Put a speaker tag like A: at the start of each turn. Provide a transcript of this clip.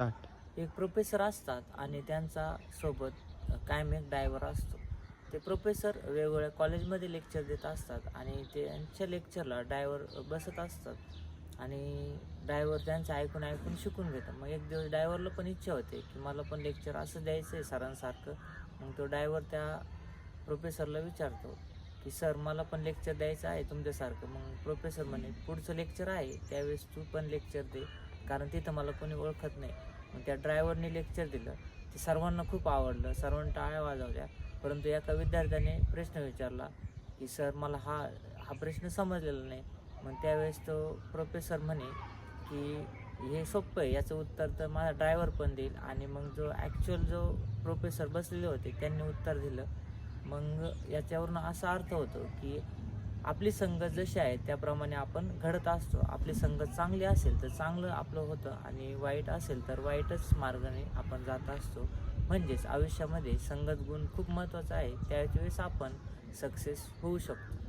A: Start.
B: एक professor असतात आणि त्यांचा सोबत कायम एक ड्रायव्हर असतो. ते प्रोफेसर वेगवेगळ्या कॉलेजमध्ये लेक्चर देत असतात आणि त्यांच्या लेक्चरला ड्रायव्हर बसत असतात आणि ड्रायव्हर त्यांचं ऐकून ऐकून शिकून घेतं. मग एक दिवस ड्रायव्हरला पण इच्छा होते की मला पण लेक्चर असं द्यायचं आहे सरांसारखं. मग तो ड्रायव्हर त्या प्रोफेसरला विचारतो की सर मला पण लेक्चर द्यायचं आहे तुमच्यासारखं. मग प्रोफेसर म्हणे पुढचं लेक्चर आहे त्यावेळेस तू पण लेक्चर दे, कारण तिथं मला कोणी ओळखत नाही. मग त्या ड्रायव्हरने लेक्चर दिलं. ते सर्वांना खूप आवडलं, सर्वांनी टाळ्या वाजवल्या. परंतु एका विद्यार्थ्याने प्रश्न विचारला की सर मला हा हा प्रश्न समजलेला नाही. मग त्यावेळेस तो प्रोफेसर म्हणे की हे सोपं आहे, याचं उत्तर तर माझा ड्रायव्हर पण देईल. आणि मग जो प्रोफेसर बसलेले होते त्यांनी उत्तर दिलं. मग याच्यावरून असा अर्थ होतो की आपली संगत जशी आहे त्याप्रमाणे आपण घडत असतो. आपली संगत चांगली असेल तर चांगलं आपलं होतं आणि वाईट असेल तर वाईटच मार्गाने आपण जात असतो. म्हणजेच आयुष्यामध्ये संगत गुण खूप महत्त्वाचा आहे. त्यावेळेस आपण सक्सेस होऊ शकतो.